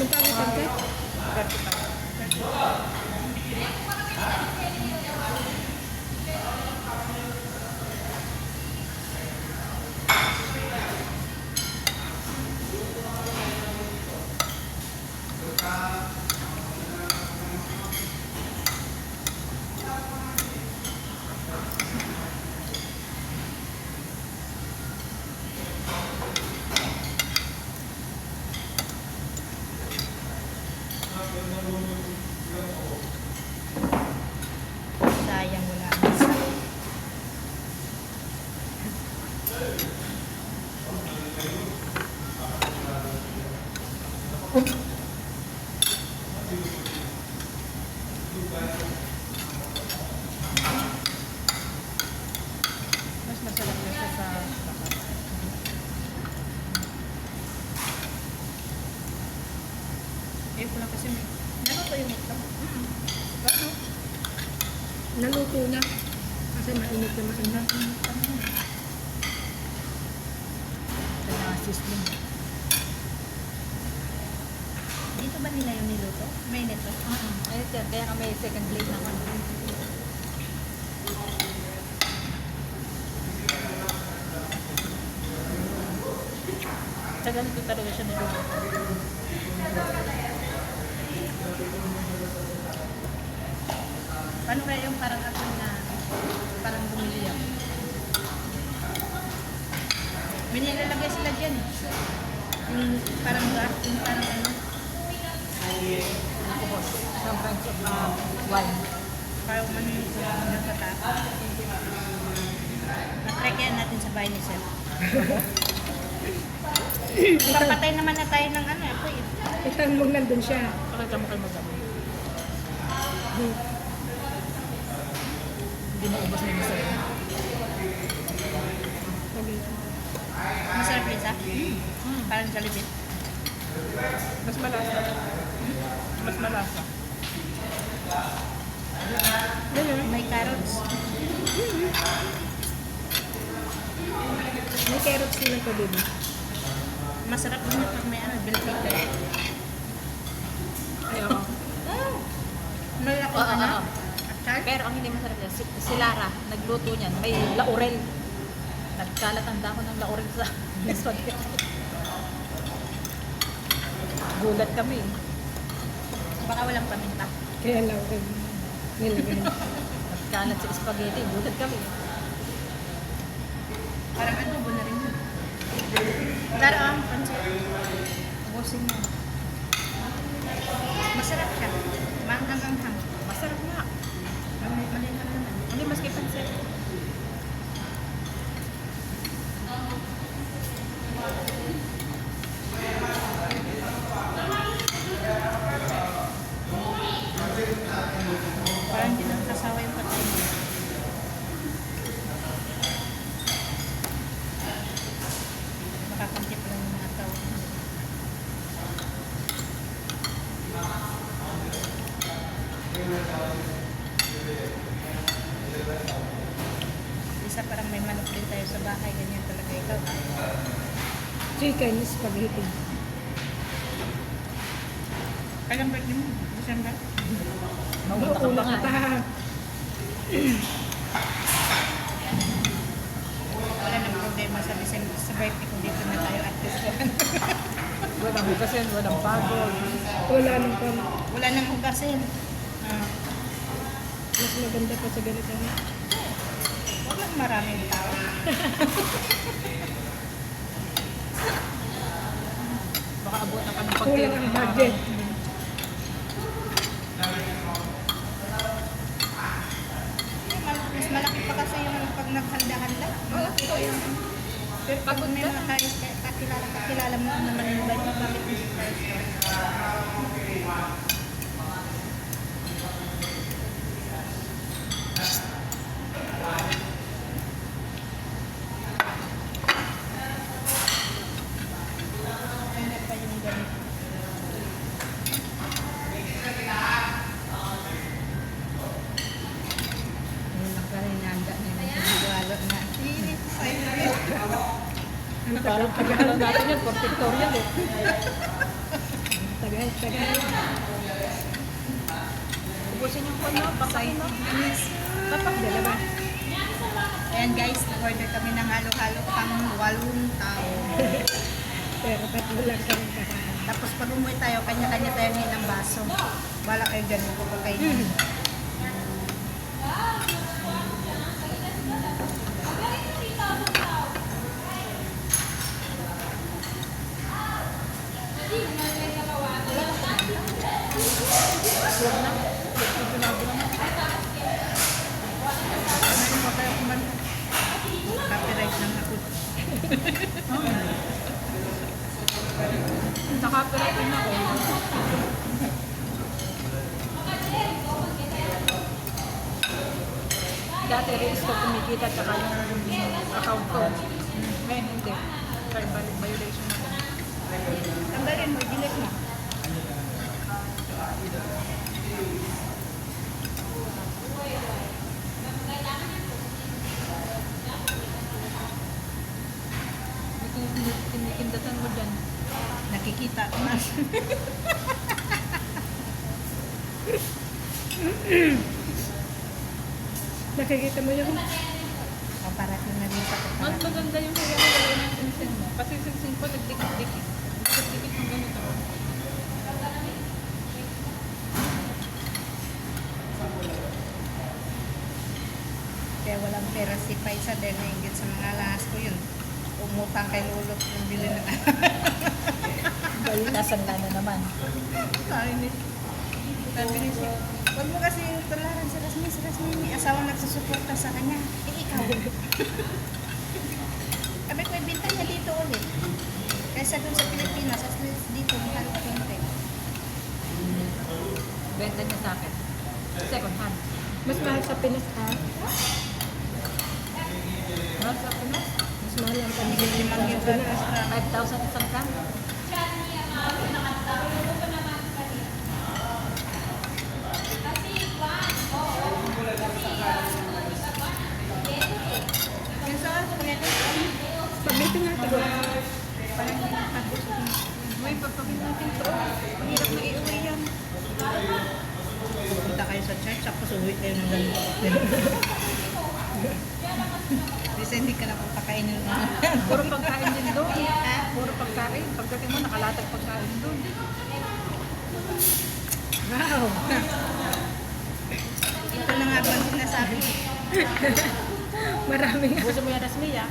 Magkano tagkat? 35. Sayang wala ang isa. Mas masarap na siya sa bakat. Eh, pula kasi may... Ano pa yung mukha? Ano? Naluto na. Kasi mainit na mainit. Ito na sisling. Dito ba nila yung niluto? May nito? Ayun yan, kaya ka may second plate naman. Sa ganito talaga siya niluluto. Paano kaya yung parang ako na parang bumili ako? May nilalagay sila dyan eh. Yung parang gas, yung parang ano. Ako po, some kinds of wine. Parang manunin ko ng katapos. Na-try kaya natin sa bahay ni Sir. Papatay naman na tayo ng ano ako eh. Isang mong nandun siya. Pakita mo kayo mag-amoy. Hindi mo ubos na yung isa rin. Masarap rin sa? Parang Jollibee. Mas malasa. Mas malasa. May carrots. May carrots na ito din. Masarap din yun pag may ano, bell pepper. Ay, oo. Nalaki Oo, ka na? oo. Achar? Pero ang hindi masarap niya, si Lara, nagluto niyan. May laurel. Nagkalat ang dako ng laurel sa spaghetti. Gulat kami. Baka walang paminta. Kaya lang ko nilagay. Nagkalat sa spaghetti. Gulat kami. Parang adobo na rin yun. Pero ang pansit, ubusin mo. Masarap siya. Maanghang-anghang. Masarap nga. Malinghang naman. Hindi maski pansit. Parang hindi lang kasawa yung patay mo. Makakantip lang yung mga tao. Isa parang may manok din tayo sa bahay. Ganyan talaga ikaw. Chicken spaghetti. Kailan birthday mo? December? Mauna ka Mauna pa ka nga. pa. Wala nang problema sa December. Sa birthday ko dito na tayo at this one. Walang hugasin, walang pagod. Wala nang pan. Wala nang hugasin. Mas maganda pa sa ganito. Huwag lang maraming tao. Baka abot na kami Kulang ang budget. Mas malaki pa kasi yung pag naghanda-handa. Malaki pa yung... Pero pag may mga tayo, kakilala mo naman yung iba yung bakit mo Ano pa yung ganito? Ayun pa rin nanda na yung sigwalo na. Ang Parang tagal-tagal. tagal natin yan, for pictorial eh. Tagal, tagal. Ubusin yung puno, pasay no? Tapak, dalawa. Ayan guys, nag-order kami ng halo-halo pang 8 tao. Pero tatlo lang kami kakain. Tapos pag umuwi tayo, kanya-kanya tayo ng baso. Bala kayo dyan, ko pa kayo. Huwag na. Pinado naman. Ano mo tayo kumanta? Copyright lang ako. Naka-copyright din ako. Dati reels ko kumikita tsaka yung account ko. Ngayon hindi. Kaya balik violation ako. Tanggalin mo, delete mo. Kinikindatan mo dyan. Nakikita ko na. Nakikita mo yung O, para ko na rin sa Mas maganda yung kaya nilagay ng singsing mo. Kasi singsing ko nagdikit-dikit. Nagdikit ng ganito. Kaya walang pera si Paisa dahil nainggit sa mga lahas ko yun. Umutang kay Lulot ng bili ng Nasanda na naman. Sabi ni siya, huwag mo kasi tularan si Rasmi, may asawa nagsusuporta sa kanya. Eh, ikaw. Sabi ko, ibenta niya dito ulit. Kaysa dun sa Pilipinas, at least dito, mahal ka konti. Benta niya sa akin. Second hand. mas mahal sa Pinas ha. Mahal sa Pinas. Mas mahal ang panigin sa Pinas. 5,000 isang gram. Yung sa ako, Pagdito natin ko. parang hindi nakabusog mo. May pagpapin natin to. Mahirap na iuwi yan. Punta kayo sa church, tapos uwi kayo ng ganito. Kasi hindi ka na papakainin mo. Puro pagkain din doon. Puro pagkain. Pagdating mo, nakalatag pagkain doon. Wow! Ito na nga ba ang sinasabi? Maraming Gusto mo yan, Rasmia?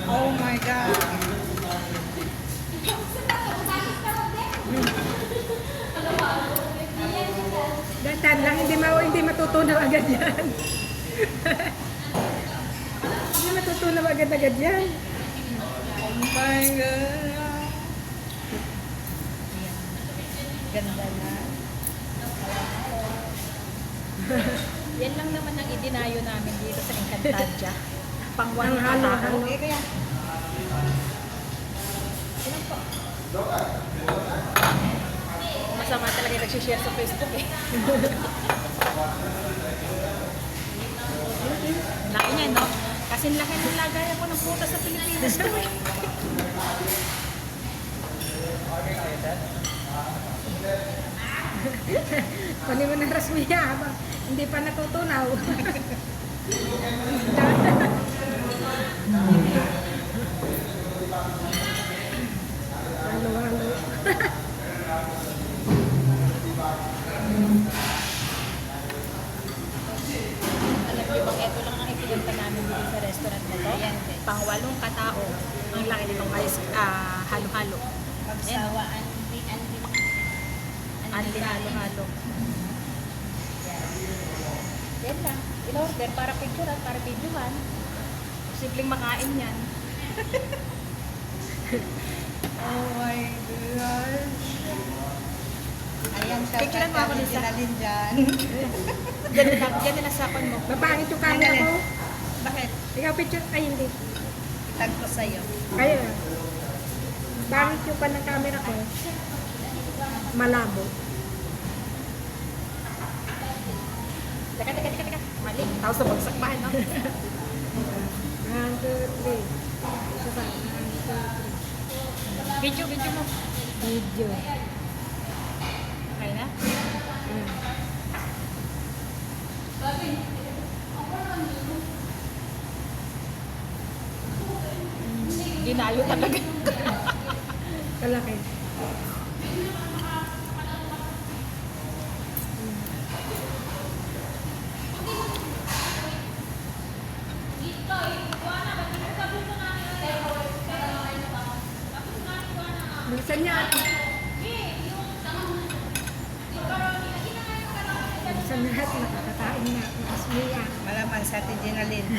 Oh my God! Datan lang, hindi matutunaw agad yan. Hindi matutunaw agad-agad yan. Oh my God! Ganda na. Yan lang naman ang idinayo namin dito sa Encantadia. Pangwang Ang halo, halo. halo. Okay, kaya. Ilan po? Masama talaga yung nagsishare sa Facebook eh. Laki niya, no? Kasi laki ng lagayan ko ng puta sa Pilipinas ko eh. Pwede mo ng Rasmia habang hindi pa natutunaw. Halo-halo. Alam niyo bang ito lang ang ipinunta namin dito sa restaurant na to? Ayan, guys. Pang 8 katao. Ang laki nitong halo-halo. Magsawa, Anli halo-halo. Yan lang. In-order para picturean, para videohan. Simpleng makain yan. Oh my gosh! Ayan, shout Picturean mo ako kami dun sa- dinalin dyan. Diyan na nasapan mo. Mapangit yung camera ko. Bakit? Ikaw picture, ay hindi. Itag ko sa'yo. Kaya. Pangit yung pa ng camera ko. Malabo. Teka. Mali. Tapos sa bagsak bahay, no? 1, 2, 3. Isa pa. 1, 2, 3. Video mo. Video. Dinayo talaga. Kalaki. Bilisan niya. Bilisan niya at nakakakain na. Mas Mia. Malaman sa Ate Ginaline.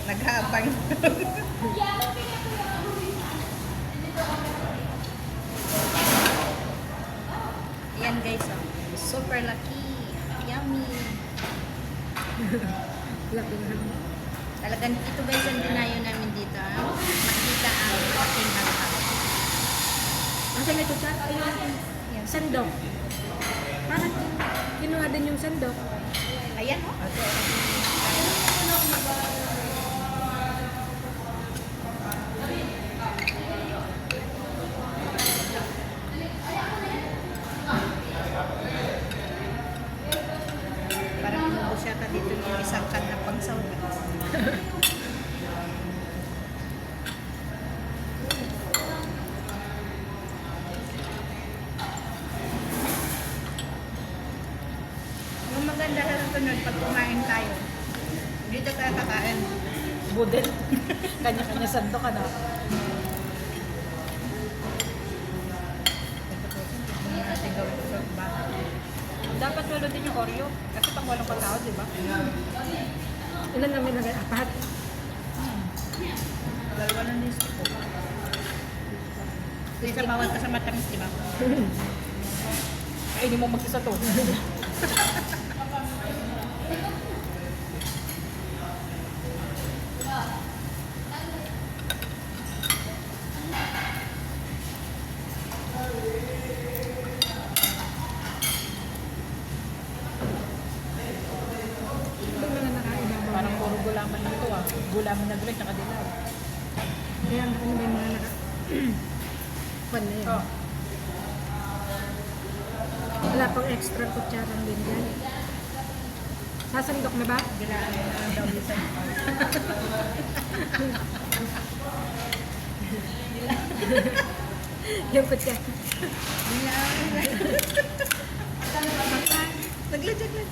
Naghabang. Yan guys, oh. Super lucky. Yummy. Laki na. Talagang ito guys ang dinayo namin dito. Ah. Makita ang aking halaman. Asan ito siya? Ayun. Sandok. Parang kinuha din yung sandok. Ayan, oh. Parang inubos yata dito yung isang kan na pang sauna. Yung maganda sa sunod pag kumain tayo. Dito tayo kakain. Budel. Kanya-kanya sando ka na. Hindi natin gawin sa bahay. Dapat walo din yung Oreo. Kasi pang walang katao, di ba? Ilan namin lagay? Apat. Dalawa ng list ko. Isa bawal ka sa matamis, di ba? Ay, hindi mo mag-isa to. Ito mga nakain na. Parang puro gulaman lang to ah. Gulaman na green, tsaka dilaw. Kaya ano ba yung mga naka... Pan na yan. Oh. Wala pang extra kutsarang din yan. Sasandok na ba? Gilaan mo na lang daw dito. Yung kutsara. Gilaan. Naglagyan lang.